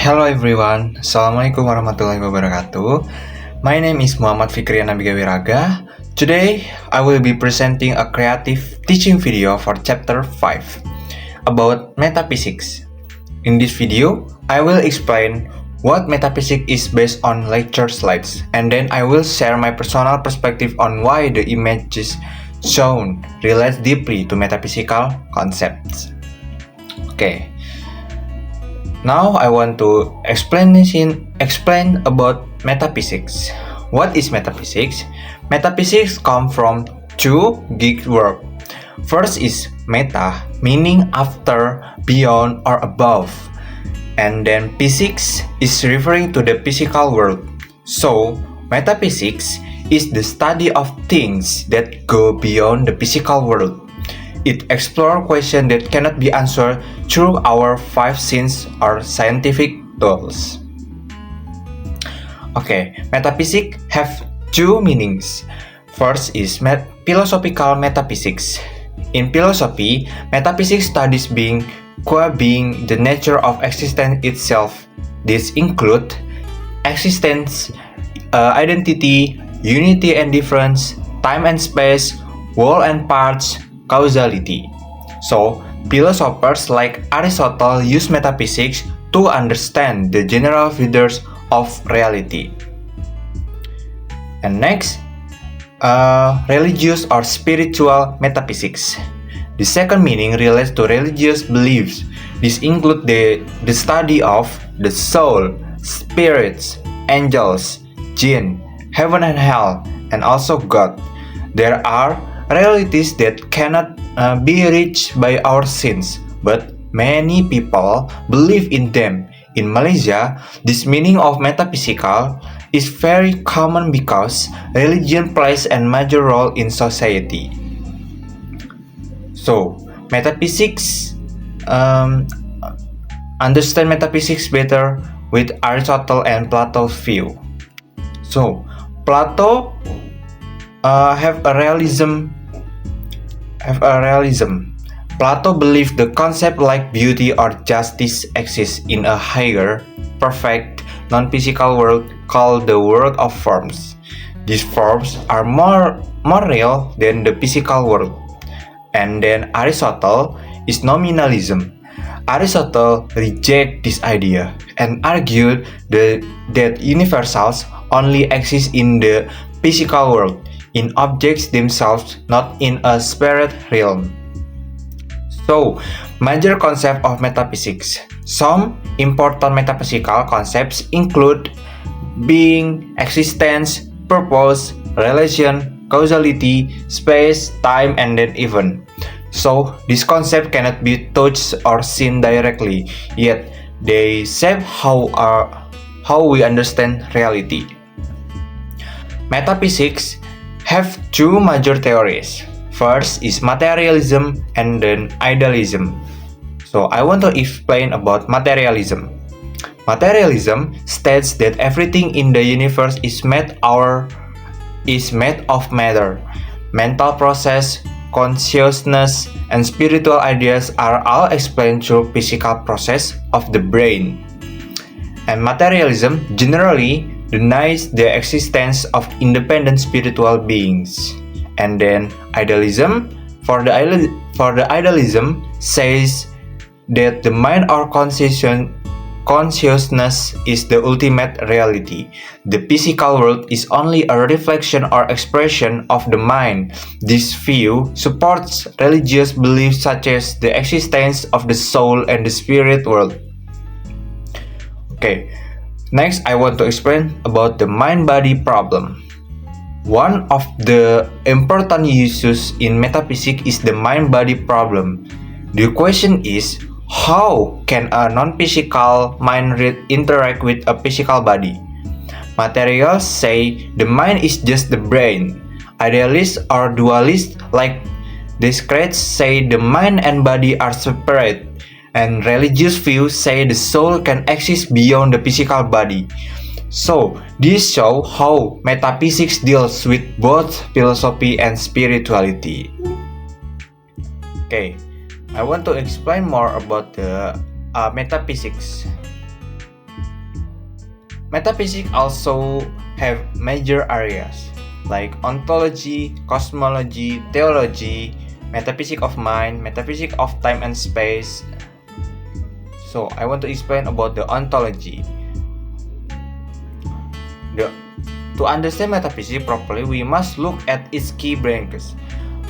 Hello everyone, Assalamualaikum warahmatullahi wabarakatuh. My name is Muhammad Fikrian Nabiga Wiraga. Today, I will be presenting a creative teaching video for chapter 5 about metaphysics. In this video, I will explain what metaphysics is based on lecture slides, and then I will share my personal perspective on why the images shown relates deeply to metaphysical concepts. Okay. Now I want to explain about metaphysics. What is metaphysics? Metaphysics come from two Greek words. First is meta, meaning after, beyond, or above. And then physics is referring to the physical world. So, metaphysics is the study of things that go beyond the physical world. It explores questions that cannot be answered through our five senses or scientific tools. Okay, metaphysics have two meanings. First is philosophical metaphysics. In philosophy, metaphysics studies being, the nature of existence itself. These include existence, identity, unity and difference, time and space, whole and parts, causality. So, philosophers like Aristotle use metaphysics to understand the general features of reality. And next, religious or spiritual metaphysics. The second meaning relates to religious beliefs. This includes the study of the soul, spirits, angels, jinn, heaven and hell, and also God. There are realities that cannot be reached by our sense, but many people believe in them. In Malaysia, this meaning of metaphysical is very common because religion plays a major role in society. So, metaphysics, understand metaphysics better with Aristotle and Plato's view. So, Plato have a realism. Plato believed the concept like beauty or justice exists in a higher, perfect, non-physical world called the world of forms. These forms are more real than the physical world. And then Aristotle is nominalism. Aristotle rejected this idea and argued that universals only exist in the physical world, in objects themselves, not in a spirit realm. So, major concept of metaphysics. Some important metaphysical concepts include being, existence, purpose, relation, causality, space, time, and then event. So, this concept cannot be touched or seen directly, yet they shape how we understand reality. Metaphysics have two major theories. First is materialism and then idealism. So I want to explain about materialism. Materialism states that everything in the universe is made of matter. Mental process, consciousness, and spiritual ideas are all explained through physical process of the brain. And materialism generally denies the existence of independent spiritual beings. And then idealism, for the idealism says that the mind or consciousness is the ultimate reality. The physical world is only a reflection or expression of the mind. This view supports religious beliefs such as the existence of the soul and the spirit world. Okay. Next, I want to explain about the mind-body problem. One of the important issues in metaphysics is the mind-body problem. The question is, how can a non-physical mind interact with a physical body? Materialists say the mind is just the brain. Idealists or dualists like Descartes say the mind and body are separate. And religious views say the soul can exist beyond the physical body. So, this shows how metaphysics deals with both philosophy and spirituality. Okay, I want to explain more about the metaphysics. Metaphysics also have major areas like ontology, cosmology, theology, metaphysics of mind, metaphysics of time and space. So I want to explain about the ontology. To understand metaphysics properly, we must look at its key branches.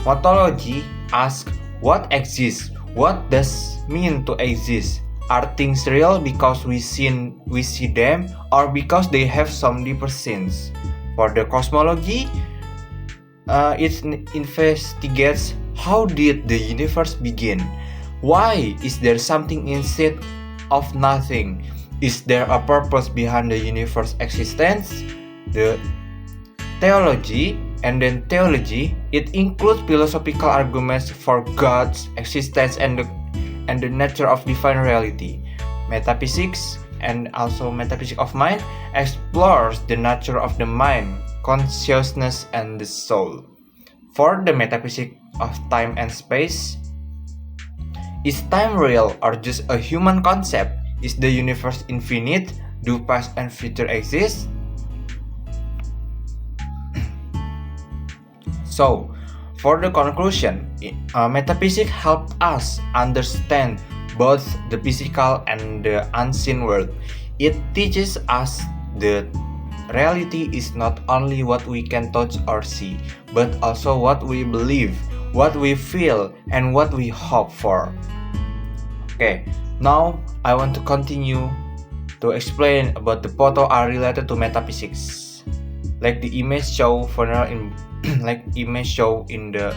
Ontology asks what exists, what does mean to exist. Are things real because we see them, or because they have some deeper sense? For the cosmology, it investigates how did the universe begin? Why is there something instead of nothing? Is there a purpose behind the universe's existence? The theology, it includes philosophical arguments for God's existence and the nature of divine reality. Metaphysics and also metaphysics of mind explores the nature of the mind, consciousness, and the soul. For the metaphysics of time and space, is time real or just a human concept? Is the universe infinite? Do past and future exist? So, for the conclusion, metaphysics helped us understand both the physical and the unseen world. It teaches us that reality is not only what we can touch or see, but also what we believe, what we feel, and what we hope for. Okay, now I want to continue to explain about the photo are related to metaphysics. Like the image show in the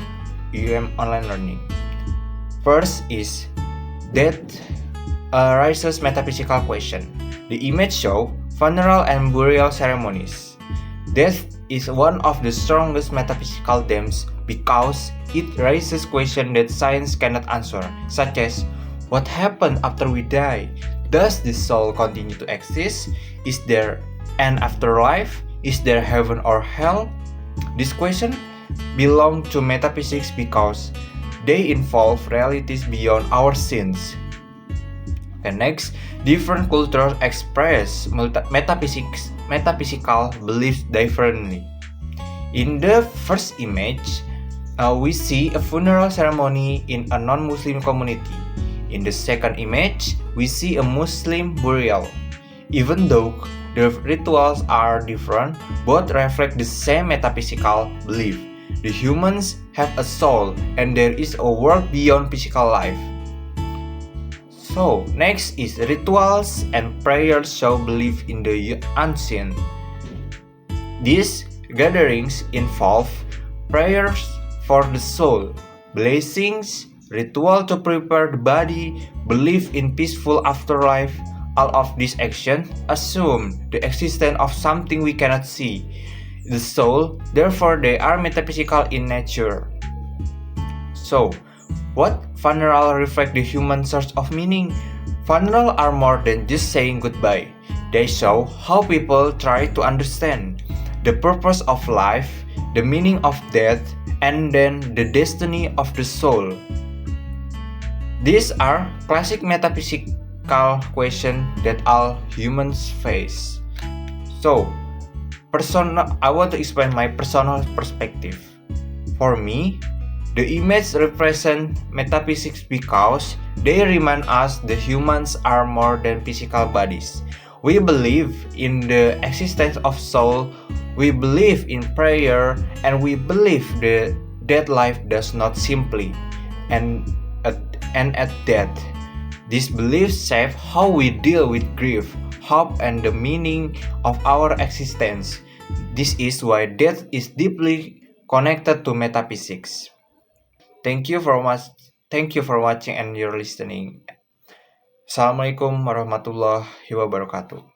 online learning. First is that raises metaphysical question. The image show funeral and burial ceremonies. Death is one of the strongest metaphysical themes because it raises questions that science cannot answer, such as what happened after we die? Does the soul continue to exist? Is there an afterlife? Is there heaven or hell? This question belong to metaphysics because they involve realities beyond our sense. And next, different cultures express metaphysical beliefs differently. In the first image, we see a funeral ceremony in a non-Muslim community. In the second image, we see a Muslim burial. Even though the rituals are different, both reflect the same metaphysical belief. The humans have a soul and there is a world beyond physical life. So, next is rituals and prayers show belief in the unseen. These gatherings involve prayers for the soul, blessings, ritual to prepare the body, belief in peaceful afterlife. All of these actions assume the existence of something we cannot see, the soul, therefore they are metaphysical in nature. So, what funeral reflect the human search of meaning? Funerals are more than just saying goodbye. They show how people try to understand the purpose of life, the meaning of death, and then the destiny of the soul. These are classic metaphysical questions that all humans face. So, I want to explain my personal perspective. For me, the image represent metaphysics because they remind us that humans are more than physical bodies. We believe in the existence of soul, we believe in prayer, and we believe that life does not simply end at death. These beliefs shape how we deal with grief, hope, and the meaning of our existence. This is why death is deeply connected to metaphysics. Thank you for watching and you're listening. Assalamualaikum warahmatullahi wabarakatuh.